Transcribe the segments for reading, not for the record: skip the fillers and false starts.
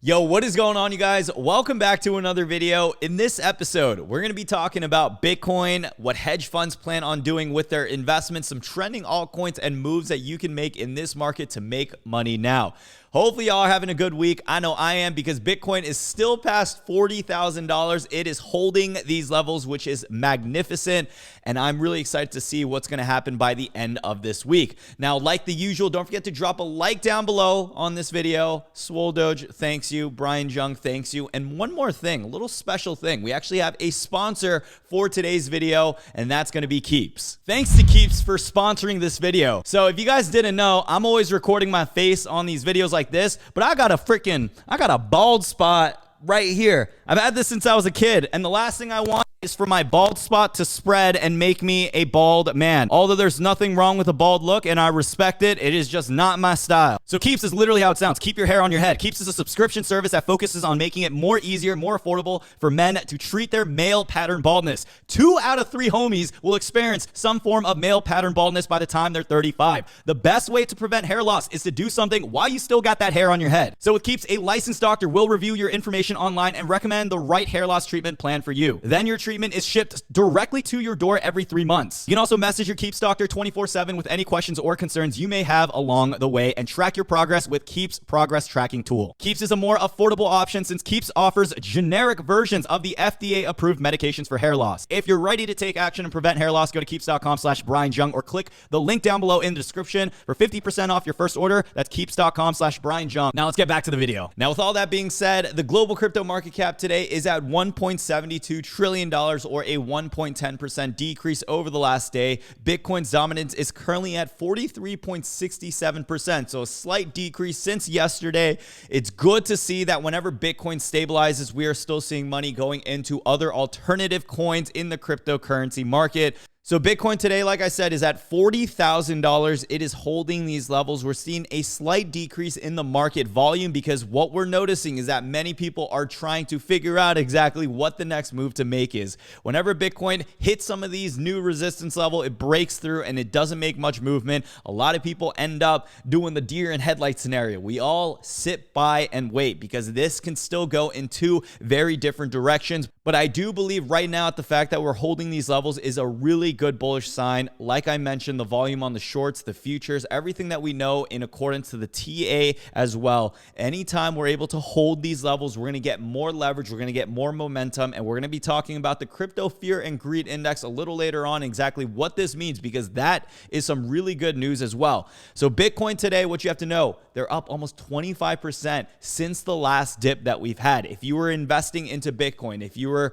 Yo, what is going on, you guys? Welcome back to another video. In this episode, we're going to be talking about Bitcoin, what hedge funds plan on doing with their investments, some trending altcoins, and moves that you can make in this market to make money now. Hopefully y'all are having a good week. I know I am, because Bitcoin is still past $40,000. It is holding these levels, which is magnificent. And I'm really excited to see what's going to happen by the end of this week. Now, like the usual, don't forget to drop a like down below on this video. Swole Doge, thanks you. Brian Jung, thanks you. And one more thing, a little special thing. We actually have a sponsor for today's video, and that's going to be Keeps. Thanks to Keeps for sponsoring this video. So if you guys didn't know, I'm always recording my face on these videos like this, but I got a bald spot right here. I've had this since I was a kid, and the last thing I want is for my bald spot to spread and make me a bald man. Although there's nothing wrong with a bald look and I respect it, it is just not my style. So Keeps is literally how it sounds. Keep your hair on your head. Keeps is a subscription service that focuses on making it more easier, more affordable for men to treat their male pattern baldness. 2 out of 3 homies will experience some form of male pattern baldness by the time they're 35. The best way to prevent hair loss is to do something while you still got that hair on your head. So with Keeps, a licensed doctor will review your information online and recommend the right hair loss treatment plan for you. Then your treatment is shipped directly to your door every 3 months. You can also message your Keeps doctor 24/7 with any questions or concerns you may have along the way, and track your progress with Keeps progress tracking tool. Keeps is a more affordable option since Keeps offers generic versions of the FDA approved medications for hair loss. If you're ready to take action and prevent hair loss, go to keeps.com/BrianJung or click the link down below in the description for 50% off your first order. That's keeps.com/BrianJung. Now let's get back to the video. Now, with all that being said, the global crypto market cap today is at $1.72 trillion, or a 1.10% decrease over the last day. Bitcoin's dominance is currently at 43.67%, so a slight decrease since yesterday. It's good to see that whenever Bitcoin stabilizes, we are still seeing money going into other alternative coins in the cryptocurrency market. So Bitcoin today, like I said, is at $40,000. It is holding these levels. We're seeing a slight decrease in the market volume because what we're noticing is that many people are trying to figure out exactly what the next move to make is. Whenever Bitcoin hits some of these new resistance level, it breaks through and it doesn't make much movement. A lot of people end up doing the deer in headlights scenario. We all sit by and wait because this can still go in 2 very different directions. But I do believe right now at the fact that we're holding these levels is a really good bullish sign. Like I mentioned, the volume on the shorts, the futures, everything that we know in accordance to the TA as well. Anytime we're able to hold these levels, we're going to get more leverage, we're going to get more momentum, and we're going to be talking about the crypto fear and greed index a little later on, exactly what this means, because that is some really good news as well. So Bitcoin today, what you have to know, they're up almost 25% since the last dip that we've had. If you were investing into Bitcoin, if you were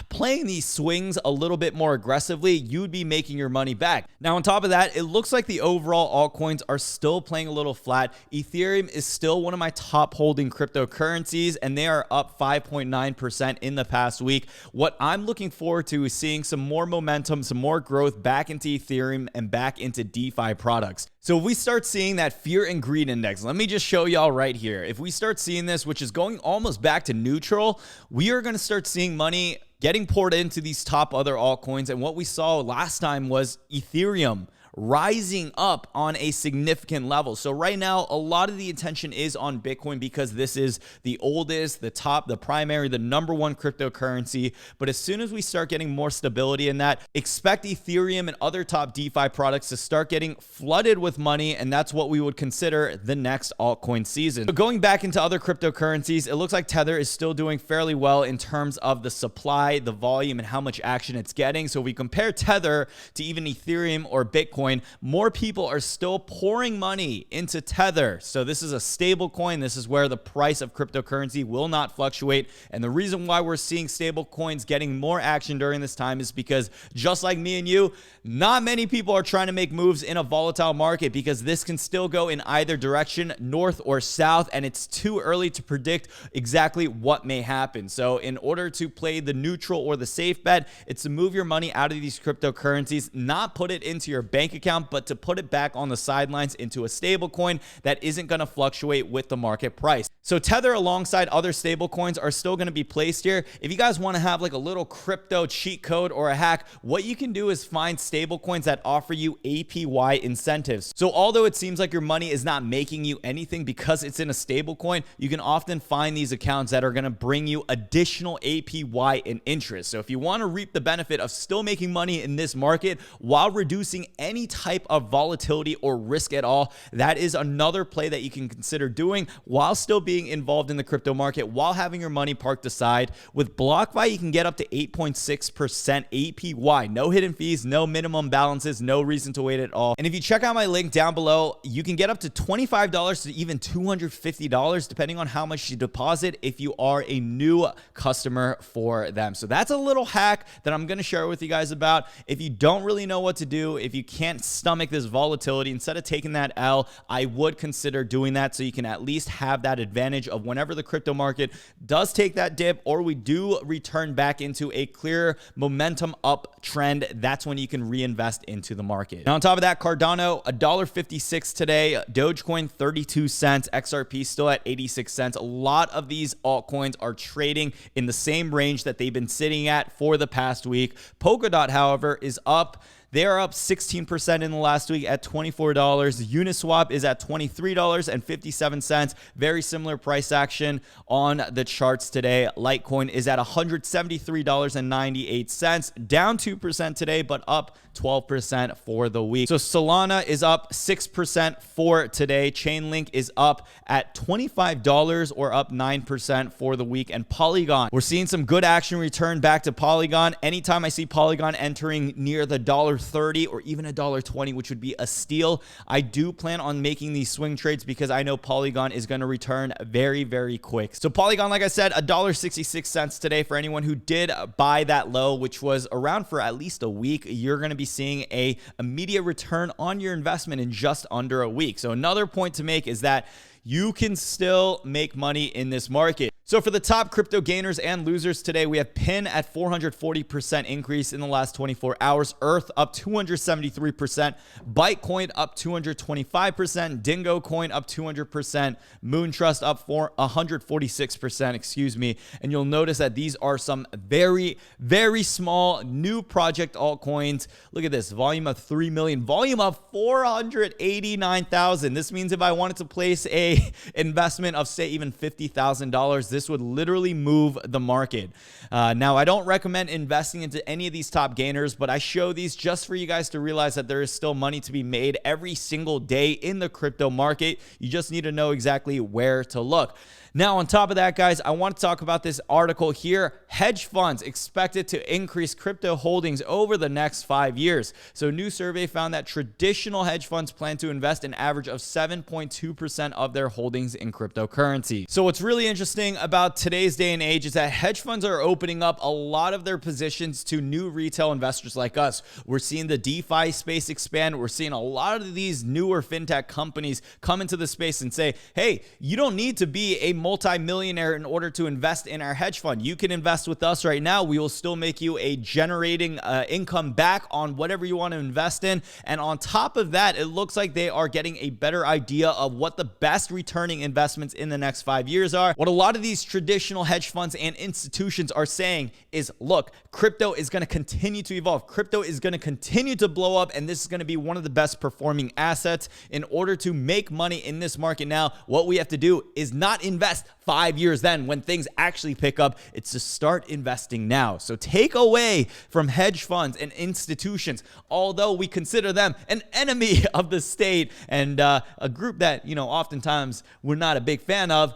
playing these swings a little bit more aggressively, you'd be making your money back. Now, on top of that, it looks like the overall altcoins are still playing a little flat. Ethereum is still one of my top holding cryptocurrencies, and they are up 5.9% in the past week. What I'm looking forward to is seeing some more momentum, some more growth back into Ethereum and back into DeFi products. So if we start seeing that fear and greed index, let me just show y'all right here. If we start seeing this, which is going almost back to neutral, we are going to start seeing money getting poured into these top other altcoins. And what we saw last time was Ethereum rising up on a significant level. So right now, a lot of the attention is on Bitcoin because this is the oldest, the top, the primary, the #1 cryptocurrency. But as soon as we start getting more stability in that, expect Ethereum and other top DeFi products to start getting flooded with money. And that's what we would consider the next altcoin season. So going back into other cryptocurrencies, it looks like Tether is still doing fairly well in terms of the supply, the volume, and how much action it's getting. So if we compare Tether to even Ethereum or Bitcoin, more people are still pouring money into Tether. So this is a stable coin. This is where the price of cryptocurrency will not fluctuate. And the reason why we're seeing stable coins getting more action during this time is because, just like me and you, not many people are trying to make moves in a volatile market because this can still go in either direction, north or south, and it's too early to predict exactly what may happen. So in order to play the neutral or the safe bet, it's to move your money out of these cryptocurrencies, not put it into your bank account, but to put it back on the sidelines into a stable coin that isn't going to fluctuate with the market price. So Tether alongside other stable coins are still going to be placed here. If you guys want to have like a little crypto cheat code or a hack, what you can do is find stable coins that offer you APY incentives. So although it seems like your money is not making you anything because it's in a stable coin, you can often find these accounts that are going to bring you additional APY and interest. So if you want to reap the benefit of still making money in this market while reducing any type of volatility or risk at all, that is another play that you can consider doing while still being involved in the crypto market, while having your money parked aside. With BlockFi, you can get up to 8.6% APY. No hidden fees, no minimum balances, no reason to wait at all. And if you check out my link down below, you can get up to $25 to even $250, depending on how much you deposit if you are a new customer for them. So that's a little hack that I'm going to share with you guys about. If you don't really know what to do, if you can't stomach this volatility, instead of taking that L, I would consider doing that so you can at least have that advantage of whenever the crypto market does take that dip or we do return back into a clear momentum uptrend. That's when you can reinvest into the market. Now on top of that, Cardano $1.56 today, Dogecoin 32 cents, XRP still at 86 cents. A lot of these altcoins are trading in the same range that they've been sitting at for the past week. Polkadot, however, is up. They are up 16% in the last week at $24. Uniswap is at $23.57. Very similar price action on the charts today. Litecoin is at $173.98, down 2% today, but up 12% for the week. So Solana is up 6% for today. Chainlink is up at $25 or up 9% for the week. And Polygon, we're seeing some good action return back to Polygon. Anytime I see Polygon entering near the $1.30 or even $1.20, which would be a steal, I do plan on making these swing trades because I know Polygon is going to return very, very quick. So Polygon, like I said, $1.66 today for anyone who did buy that low, which was around for at least a week. You're going to be seeing a immediate return on your investment in just under a week. So another point to make is that you can still make money in this market. So for the top crypto gainers and losers today, we have PIN at 440% increase in the last 24 hours, Earth up 273%, Bytecoin up 225%, Dingo Coin up 200%, Moontrust up 146%, excuse me. And you'll notice that these are some very, very small new project altcoins. Look at this, volume of 3 million, volume of 489,000. This means if I wanted to place a investment of say even $50,000, this would literally move the market. Now, I don't recommend investing into any of these top gainers, but I show these just for you guys to realize that there is still money to be made every single day in the crypto market. You just need to know exactly where to look. Now, on top of that, guys, I want to talk about this article here. Hedge funds expected to increase crypto holdings over the next 5 years. So a new survey found that traditional hedge funds plan to invest an average of 7.2% of their holdings in cryptocurrency. So what's really interesting about today's day and age is that hedge funds are opening up a lot of their positions to new retail investors like us. We're seeing the DeFi space expand. We're seeing a lot of these newer fintech companies come into the space and say, hey, you don't need to be a multi-millionaire in order to invest in our hedge fund. You can invest with us right now. We will still make you a generating income back on whatever you want to invest in. And on top of that, it looks like they are getting a better idea of what the best returning investments in the next 5 years are. What a lot of these traditional hedge funds and institutions are saying is, look, crypto is going to continue to evolve. Crypto is going to continue to blow up, and this is going to be one of the best performing assets. In order to make money in this market now, what we have to do is not invest 5 years then when things actually pick up. It's to start investing now. So take away from hedge funds and institutions, although we consider them an enemy of the state and a group that, you know, oftentimes we're not a big fan of.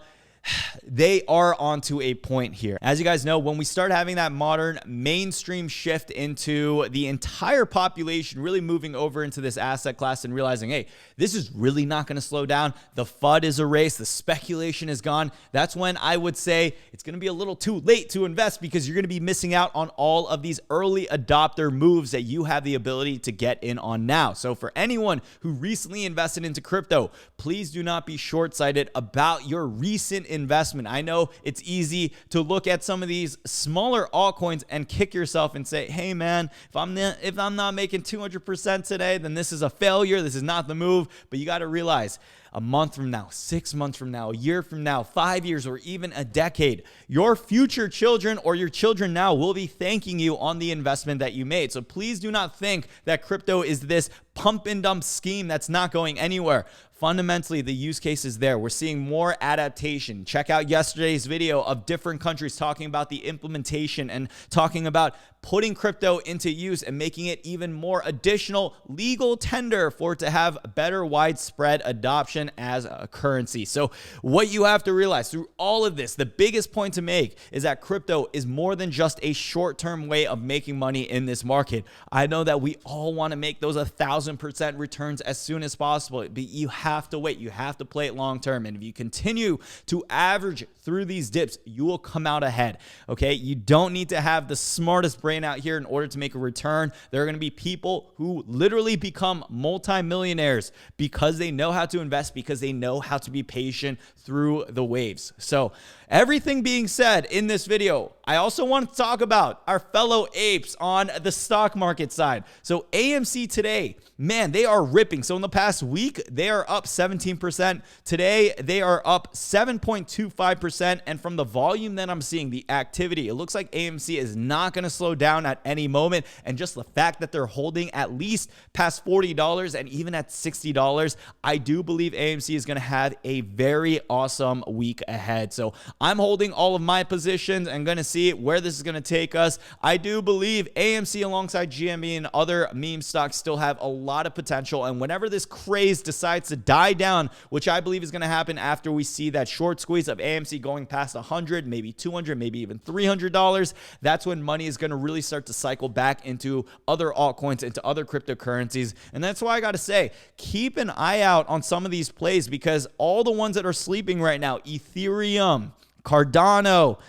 They are onto a point here. As you guys know, when we start having that modern mainstream shift into the entire population really moving over into this asset class and realizing, hey, this is really not going to slow down. The FUD is erased. The speculation is gone. That's when I would say it's going to be a little too late to invest because you're going to be missing out on all of these early adopter moves that you have the ability to get in on now. So for anyone who recently invested into crypto, please do not be short-sighted about your recent investment. I know it's easy to look at some of these smaller altcoins and kick yourself and say, hey man, if I'm not making 200% today, then this is a failure. This is not the move. But you got to realize a month from now, 6 months from now, a year from now, 5 years, or even a decade, your future children or your children now will be thanking you on the investment that you made. So please do not think that crypto is this pump and dump scheme that's not going anywhere. Fundamentally, the use case is there. We're seeing more adaptation. Check out yesterday's video of different countries talking about the implementation and talking about putting crypto into use and making it even more additional legal tender for it to have better widespread adoption as a currency. So what you have to realize through all of this, the biggest point to make is that crypto is more than just a short-term way of making money in this market. I know that we all want to make those 1,000% returns as soon as possible, but you have to wait. You have to play it long term. And if you continue to average through these dips, you will come out ahead. Okay. You don't need to have the smartest brain out here in order to make a return. There are going to be people who literally become multimillionaires because they know how to invest, because they know how to be patient through the waves. So everything being said in this video, I also want to talk about our fellow apes on the stock market side. So AMC today, man, they are ripping. So in the past week, they are up 17%. Today, they are up 7.25%. And from the volume that I'm seeing, the activity, it looks like AMC is not going to slow down at any moment. And just the fact that they're holding at least past $40 and even at $60, I do believe AMC is going to have a very awesome week ahead. So I'm holding all of my positions and going to see where this is going to take us. I do believe AMC alongside GME and other meme stocks still have a lot of potential. And whenever this craze decides to die down, which I believe is going to happen after we see that short squeeze of AMC going past 100, maybe 200, maybe even $300, that's when money is going to really start to cycle back into other altcoins, into other cryptocurrencies. And that's why I got to say, keep an eye out on some of these plays, because all the ones that are sleeping right now, Ethereum, Cardano,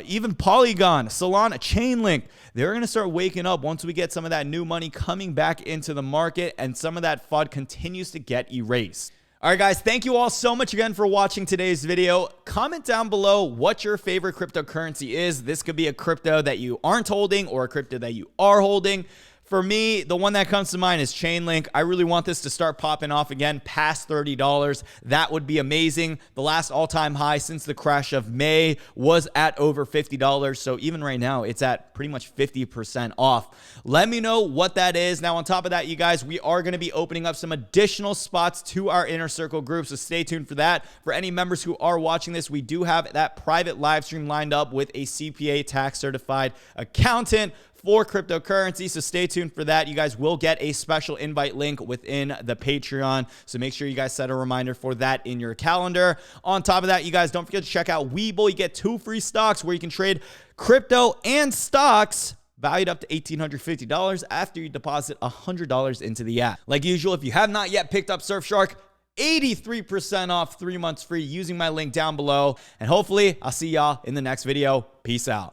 even Polygon, Solana, Chainlink, they're going to start waking up once we get some of that new money coming back into the market and some of that FUD continues to get erased. All right, guys, thank you all so much again for watching today's video. Comment down below what your favorite cryptocurrency is. This could be a crypto that you aren't holding or a crypto that you are holding. For me, the one that comes to mind is Chainlink. I really want this to start popping off again past $30. That would be amazing. The last all-time high since the crash of May was at over $50. So even right now, it's at pretty much 50% off. Let me know what that is. Now, on top of that, you guys, we are going to be opening up some additional spots to our Inner Circle group. So stay tuned for that. For any members who are watching this, we do have that private live stream lined up with a CPA tax certified accountant for cryptocurrency. So stay tuned for that. You guys will get a special invite link within the Patreon. So make sure you guys set a reminder for that in your calendar. On top of that, you guys don't forget to check out Webull. You get 2 free stocks where you can trade crypto and stocks valued up to $1,850 after you deposit $100 into the app. Like usual, if you have not yet picked up Surfshark, 83% off, 3 months free using my link down below. And hopefully I'll see y'all in the next video. Peace out.